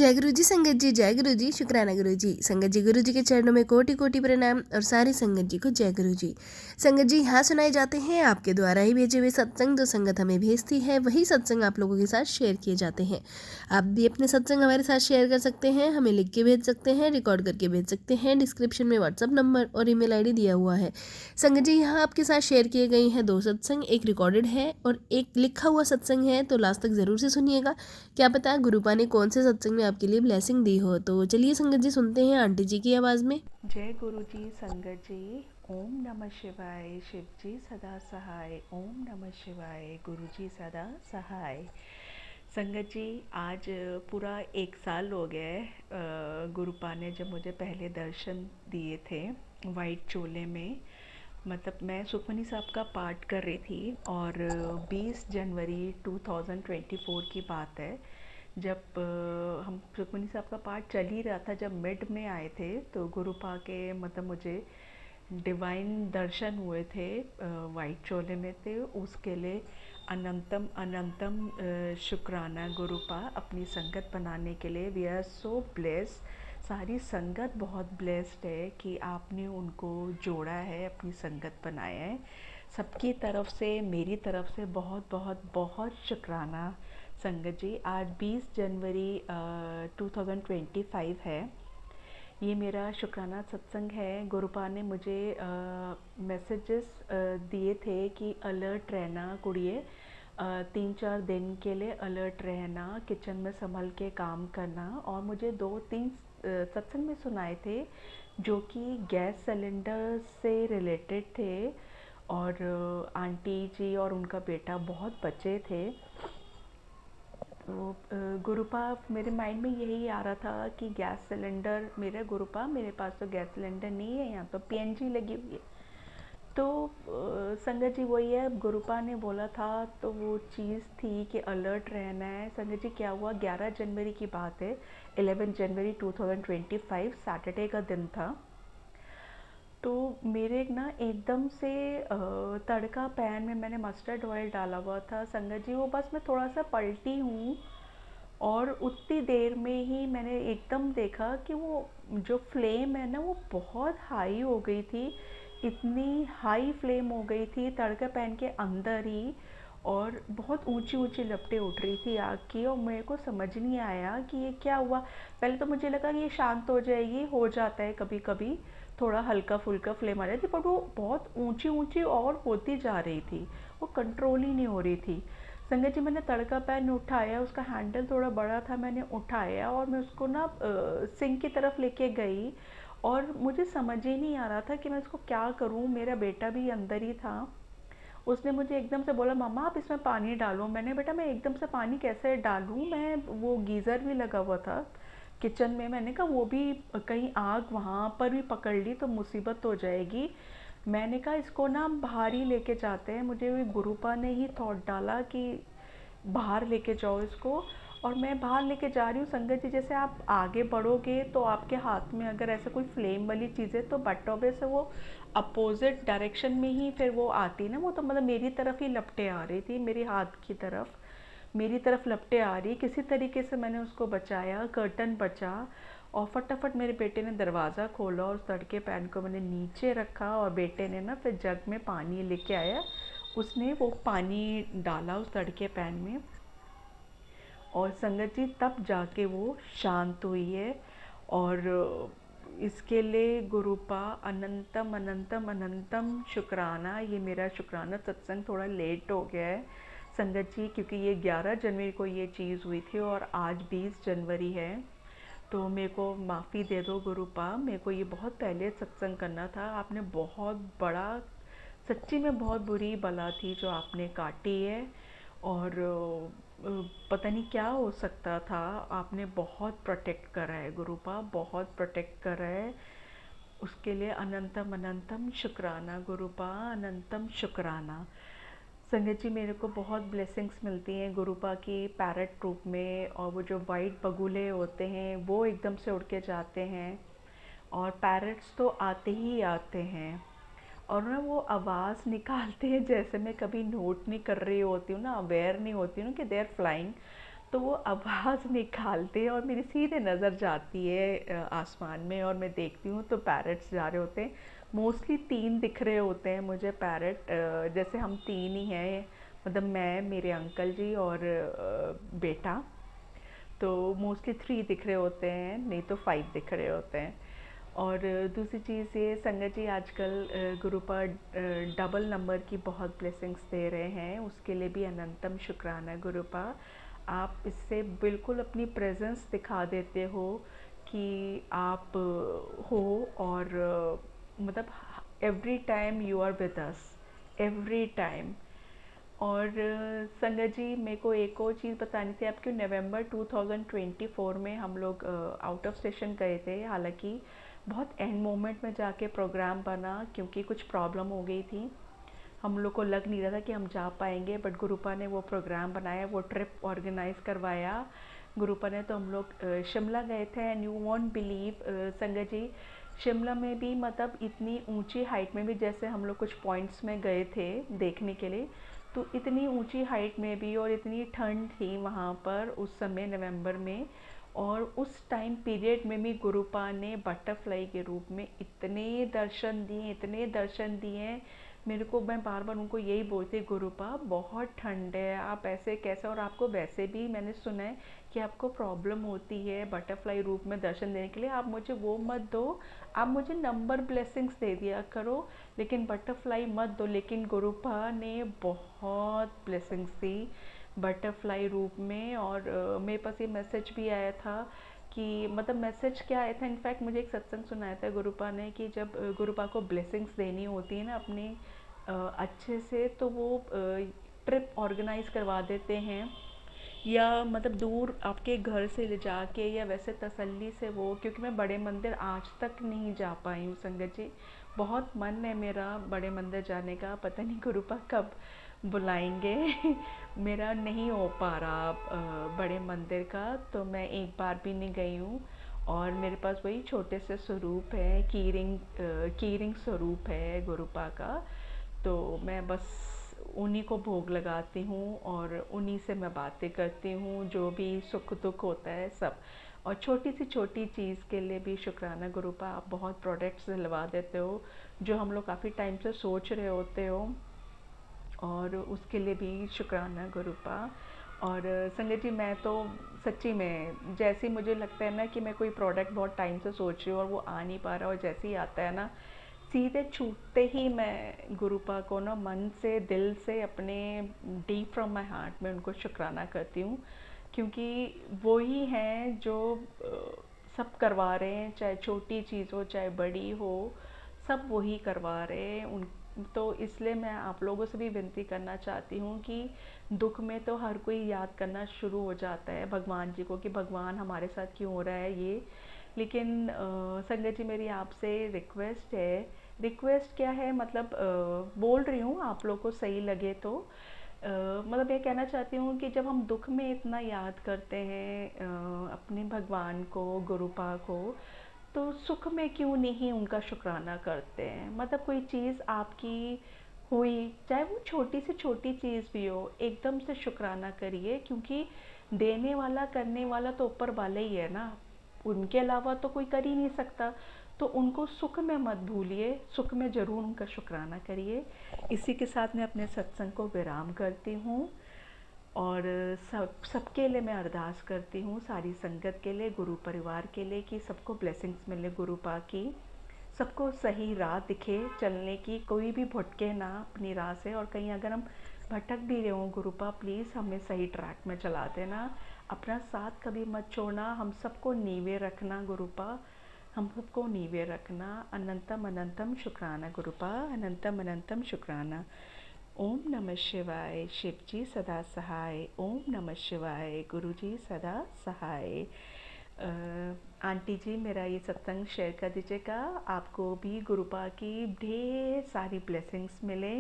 जय गुरु जी संगत जी, जय गुरु जी, शुक्राना गुरु जी। संगत जी, गुरु जी के चरणों में कोटि कोटि प्रणाम और सारी संगत जी को जय गुरु जी। संगत जी, यहाँ सुनाए जाते हैं आपके द्वारा ही भेजे हुए सत्संग। जो संगत हमें भेजती है वही सत्संग आप लोगों के साथ शेयर किए जाते हैं। आप भी अपने सत्संग हमारे साथ शेयर कर सकते हैं, हमें लिख के भेज सकते हैं, रिकॉर्ड करके भेज सकते हैं। डिस्क्रिप्शन में व्हाट्सअप नंबर और ईमेल आईडी दिया हुआ है। संगत जी, यहाँ आपके साथ शेयर किए गए हैं 2 सत्संग, एक रिकॉर्डेड है और एक लिखा हुआ सत्संग है, तो लास्ट तक ज़रूर से सुनिएगा। क्या पता गुरुपा ने कौन से सत्संग में आपके लिए ब्लेसिंग दी हो। तो चलिए संगत जी, सुनते हैं आंटी जी की आवाज़ में। जय गुरु जी संगत जी। ओम नमः शिवाय। शिव जी सदा सहाय। ओम नमः शिवाय। गुरु जी सदा सहाय। संगत जी, आज पूरा 1 साल हो गया है गुरुपा ने जब मुझे पहले दर्शन दिए थे वाइट चोले में। मतलब मैं सुखमनी साहब का पाठ कर रही थी और 20 जनवरी 2024 की बात है, जब हम सुखमनी साहब का पाठ चल ही रहा था, जब मिड में आए थे तो गुरुपा के मतलब मुझे डिवाइन दर्शन हुए थे, वाइट चोले में थे। उसके लिए अनंतम अनंतम शुक्राना गुरुपा, अपनी संगत बनाने के लिए। वी आर सो ब्लेस्ड, सारी संगत बहुत ब्लेस्ड है कि आपने उनको जोड़ा है, अपनी संगत बनाया है। सबकी तरफ से, मेरी तरफ से बहुत बहुत बहुत शुक्राना संगत जी। आज 20 जनवरी 2025 है। ये मेरा शुक्राना सत्संग है। गुरुपा ने मुझे मैसेजेस दिए थे कि अलर्ट रहना कुड़िए, 3-4 दिन के लिए अलर्ट रहना, किचन में संभल के काम करना। और मुझे 2-3 सत्संग में सुनाए थे जो कि गैस सिलेंडर से रिलेटेड थे। और आंटी जी और उनका बेटा बहुत बचे थे। तो गुरुपा, मेरे माइंड में यही आ रहा था कि गैस सिलेंडर मेरा, गुरुपा मेरे पास तो गैस सिलेंडर नहीं है, यहाँ तो पीएनजी लगी हुई है। तो संगत जी वही है, गुरुपा ने बोला था तो वो चीज़ थी कि अलर्ट रहना है। संगत जी क्या हुआ, 11 जनवरी की बात है, 11 जनवरी 2025 सैटरडे का दिन था। तो मेरे ना एकदम से तड़का पैन में मैंने मस्टर्ड ऑयल डाला हुआ था संगत जी, वो बस मैं थोड़ा सा पलटी हूँ और उतनी देर में ही मैंने एकदम देखा कि वो जो फ्लेम है ना वो बहुत हाई हो गई थी। इतनी हाई फ्लेम हो गई थी तड़का पैन के अंदर ही, और बहुत ऊंची ऊंची लपटें उठ रही थी आग की। और मेरे को समझ नहीं आया कि ये क्या हुआ। पहले तो मुझे लगा कि ये शांत हो जाएगी, हो जाता है कभी कभी, थोड़ा हल्का फुल्का फ्लेम आ जाती, पर वो बहुत ऊंची ऊंची और होती जा रही थी, वो कंट्रोल ही नहीं हो रही थी। संगत जी, मैंने तड़का पैन उठाया, उसका हैंडल थोड़ा बड़ा था, मैंने उठाया और मैं उसको ना सिंक की तरफ लेके गई। और मुझे समझ ही नहीं आ रहा था कि मैं इसको क्या करूं। मेरा बेटा भी अंदर ही था, उसने मुझे एकदम से बोला, मम्मा आप इसमें पानी डालो। मैंने, बेटा मैं एकदम से पानी कैसे डालूं, मैं, वो गीज़र भी लगा हुआ था किचन में, मैंने कहा वो भी कहीं आग वहाँ पर भी पकड़ ली तो मुसीबत हो जाएगी। मैंने कहा इसको ना बाहर ही लेके जाते हैं। मुझे भी गुरुपा ने ही थॉट डाला कि बाहर लेके जाओ इसको। और मैं बाहर लेके जा रही हूँ संगत जी। जैसे आप आगे बढ़ोगे तो आपके हाथ में अगर ऐसा कोई फ्लेम वाली चीज़ है तो बट ऑब्वियस से वो अपोजिट डायरेक्शन में ही फिर वो आती ना, वो तो मतलब मेरी तरफ ही लपटे आ रही थी, मेरे हाथ की तरफ, मेरी तरफ लपटे आ रही। किसी तरीके से मैंने उसको बचाया, कर्टन बचा। और फटाफट मेरे बेटे ने दरवाज़ा खोला और उस तड़के पैन को मैंने नीचे रखा, और बेटे ने ना फिर जग में पानी लेके आया, उसने वो पानी डाला उस तड़के पैन में। और संगत जी तब जाके वो शांत हुई है। और इसके लिए गुरुपा अनंतम अनंतम अनंतम शुक्राना। ये मेरा शुक्राना सत्संग थोड़ा लेट हो गया है संगत जी, क्योंकि ये 11 जनवरी को ये चीज़ हुई थी और आज 20 जनवरी है। तो मेरे को माफ़ी दे दो गुरुपा, मेरे को ये बहुत पहले सत्संग करना था। आपने बहुत बड़ा, सच्ची में बहुत बुरी बला थी जो आपने काटी है। और पता नहीं क्या हो सकता था। आपने बहुत प्रोटेक्ट करा है गुरुपा, बहुत प्रोटेक्ट करा है। उसके लिए अनंतम अनंतम शुक्राना गुरुपा, अनंतम शुक्राना। संगत जी, मेरे को बहुत ब्लेसिंग्स मिलती हैं गुरुपा की पैरट रूप में। और वो जो वाइट बगुले होते हैं वो एकदम से उड़ के जाते हैं, और पैरट्स तो आते ही आते हैं। और ना वो आवाज़ निकालते हैं जैसे मैं कभी नोट नहीं कर रही होती हूँ ना, अवेयर नहीं होती हूँ ना कि दे आर फ्लाइंग। तो वो आवाज़ निकालते हैं और मेरी सीधे नज़र जाती है आसमान में, और मैं देखती हूँ तो पैरट्स जा रहे होते हैं। मोस्टली 3 दिख रहे होते हैं मुझे पैरट, जैसे हम 3 ही हैं, मतलब मैं, मेरे अंकल जी और बेटा। तो मोस्टली 3 दिख रहे होते हैं, नहीं तो 5 दिख रहे होते हैं। और दूसरी चीज़ ये, संगत जी आजकल गुरु पर डबल नंबर की बहुत ब्लेसिंग्स दे रहे हैं, उसके लिए भी अनंतम शुक्राना गुरुपा। आप इससे बिल्कुल अपनी प्रेजेंस दिखा देते हो कि आप हो, और मतलब every time you are with us, every time. और संगत जी, मेरे को एक और चीज़ बतानी थी आपको। नवंबर 2024 में हम लोग आउट ऑफ स्टेशन गए थे, हालांकि बहुत एंड मोमेंट में जाके प्रोग्राम बना, क्योंकि कुछ प्रॉब्लम हो गई थी। हम लोग को लग नहीं रहा था कि हम जा पाएंगे, बट गुरुपा ने वो प्रोग्राम बनाया, वो ट्रिप ऑर्गेनाइज करवाया गुरुपा ने। तो हम लोग शिमला गए थे, एंड यू वॉन्ट बिलीव संगत जी, शिमला में भी मतलब इतनी ऊंची हाइट में भी, जैसे हम लोग कुछ पॉइंट्स में गए थे देखने के लिए, तो इतनी ऊंची हाइट में भी और इतनी ठंड थी वहाँ पर उस समय नवंबर में, और उस टाइम पीरियड में भी गुरुपा ने बटरफ्लाई के रूप में इतने दर्शन दिए, इतने दर्शन दिए मेरे को। मैं बार बार उनको यही बोलती, गुरुपा बहुत ठंड है, आप ऐसे कैसे, और आपको वैसे भी मैंने सुना है कि आपको प्रॉब्लम होती है बटरफ्लाई रूप में दर्शन देने के लिए, आप मुझे वो मत दो, आप मुझे नंबर ब्लेसिंग्स दे दिया करो, लेकिन बटरफ्लाई मत दो। लेकिन गुरुपा ने बहुत ब्लेसिंग्स दी बटरफ्लाई रूप में। और मेरे पास ये मैसेज भी आया था कि, मतलब मैसेज क्या आया था, इनफैक्ट मुझे एक सत्संग सुनाया था गुरुपा ने, कि जब गुरुपा को ब्लेसिंग्स देनी होती है ना अपने अच्छे से, तो वो ट्रिप ऑर्गेनाइज करवा देते हैं, या मतलब दूर आपके घर से ले जाके, या वैसे तसल्ली से वो, क्योंकि मैं बड़े मंदिर आज तक नहीं जा पाई हूँ संगत जी। बहुत मन है मेरा बड़े मंदिर जाने का, पता नहीं गुरुपा कब बुलाएंगे मेरा नहीं हो पा रहा बड़े मंदिर का, तो मैं एक बार भी नहीं गई हूँ। और मेरे पास वही छोटे से स्वरूप है, कीरिंग स्वरूप है गुरुपा का, तो मैं बस उन्हीं को भोग लगाती हूँ और उन्हीं से मैं बातें करती हूँ, जो भी सुख दुख होता है सब। और छोटी सी छोटी चीज़ के लिए भी शुक्राना गुरुपा, आप बहुत प्रोडक्ट्स दिलवा देते हो जो हम लोग काफ़ी टाइम से सोच रहे होते हो, और उसके लिए भी शुक्राना गुरुपा। और संगत जी, मैं तो सच्ची में, जैसे ही मुझे लगता है ना कि मैं कोई प्रोडक्ट बहुत टाइम से सोच रही हूँ और वो आ नहीं पा रहा, और जैसे ही आता है ना, सीधे छूटते ही मैं गुरुपा को ना मन से, दिल से, अपने डीप फ्रॉम माय हार्ट में उनको शुक्राना करती हूँ, क्योंकि वो ही हैं जो सब करवा रहे हैं, चाहे छोटी चीज़ हो चाहे बड़ी हो, सब वही करवा रहे हैं उन। तो इसलिए मैं आप लोगों से भी विनती करना चाहती हूँ कि दुख में तो हर कोई याद करना शुरू हो जाता है भगवान जी को, कि भगवान हमारे साथ क्यों हो रहा है ये। लेकिन संगत जी, मेरी आपसे रिक्वेस्ट है, रिक्वेस्ट क्या है, मतलब बोल रही हूँ, आप लोग को सही लगे तो मतलब ये कहना चाहती हूँ कि जब हम दुख में इतना याद करते हैं अपने भगवान को, गुरुपा को, तो सुख में क्यों नहीं उनका शुक्राना करते हैं। मतलब कोई चीज़ आपकी हुई, चाहे वो छोटी से छोटी चीज़ भी हो, एकदम से शुक्राना करिए, क्योंकि देने वाला करने वाला तो ऊपर वाला ही है ना, उनके अलावा तो कोई कर ही नहीं सकता। तो उनको सुख में मत भूलिए, सुख में ज़रूर उनका शुक्राना करिए। इसी के साथ मैं अपने सत्संग को विराम करती हूँ, और सबके लिए मैं अरदास करती हूँ, सारी संगत के लिए, गुरु परिवार के लिए, कि सबको ब्लेसिंग्स मिले गुरुपा की, सबको सही राह दिखे चलने की, कोई भी भटके ना अपनी राह से। और कहीं अगर हम भटक भी रहे हों, गुरुपा प्लीज़ हमें सही ट्रैक में चला देना, अपना साथ कभी मत छोड़ना, हम सबको नीवे रखना गुरुपा, हम सबको नीवे रखना। अनंतम अनंतम शुक्राना गुरुपा, अनंतम अनंतम शुक्राना। ओम नमः शिवाय, शिव जी सदा सहाय। ओम नमः शिवाय, गुरु जी सदा सहाय। आंटी जी, मेरा ये सत्संग शेयर कर दीजिएगा, आपको भी गुरुपा की ढेर सारी ब्लेसिंग्स मिले,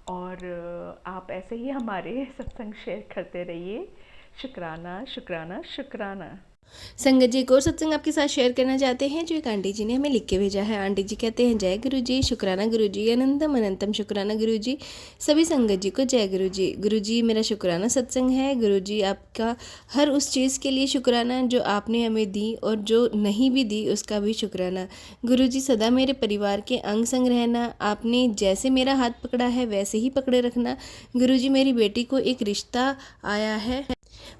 और आप ऐसे ही हमारे सत्संग शेयर करते रहिए। शुक्राना शुक्राना शुक्राना। संगत जी, एक और सत्संग आपके साथ शेयर करना चाहते हैं जो एक आंटी जी ने हमें लिख के भेजा है। आंटी जी कहते हैं, जय गुरु जी, शुक्राना गुरु जी, अनंतम अनंतम शुक्राना गुरु जी, सभी संगत जी को जय गुरु जी। गुरु जी, मेरा शुक्राना सत्संग है। गुरु जी, आपका हर उस चीज़ के लिए शुक्राना जो आपने हमें दी, और जो नहीं भी दी उसका भी शुक्राना। गुरु जी, सदा मेरे परिवार के अंग संग रहना, आपने जैसे मेरा हाथ पकड़ा है वैसे ही पकड़े रखना। गुरु जी, मेरी बेटी को एक रिश्ता आया है,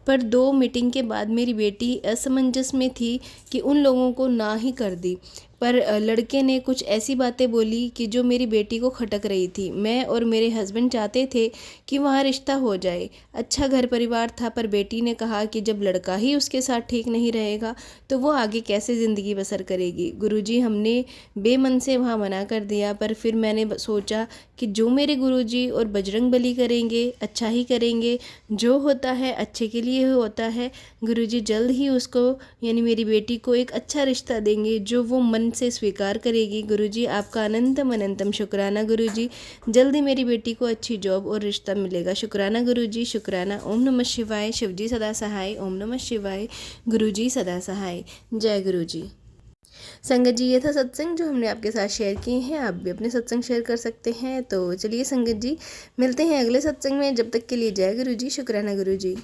पर 2 मीटिंग के बाद मेरी बेटी असमंजस में थी कि उन लोगों को ना ही कर दी, पर लड़के ने कुछ ऐसी बातें बोली कि जो मेरी बेटी को खटक रही थी। मैं और मेरे हस्बैंड चाहते थे कि वहाँ रिश्ता हो जाए, अच्छा घर परिवार था, पर बेटी ने कहा कि जब लड़का ही उसके साथ ठीक नहीं रहेगा तो वो आगे कैसे ज़िंदगी बसर करेगी। गुरुजी, हमने बेमन से वहाँ मना कर दिया, पर फिर मैंने सोचा कि जो मेरे गुरुजी और बजरंग बली करेंगे अच्छा ही करेंगे, जो होता है अच्छे के लिए होता है। गुरुजी जल्द ही उसको, यानी मेरी बेटी को, एक अच्छा रिश्ता देंगे जो वो मन से स्वीकार करेगी। गुरुजी, आपका अनंतम अनंतम शुक्राना गुरुजी, जल्दी मेरी बेटी को अच्छी जॉब और रिश्ता मिलेगा। शुक्राना गुरुजी, शुक्राना। ओम नमः शिवाय। शिवजी सदा सहाय। ओम नमः शिवाय। गुरुजी सदा सहाय। जय गुरुजी। संगत जी, ये था सत्संग जो हमने आपके साथ शेयर किए हैं। आप भी अपने सत्संग शेयर कर सकते हैं। तो चलिए संगत जी, मिलते हैं अगले सत्संग में। जब तक के लिए जय गुरु जी, शुक्राना गुरु जी।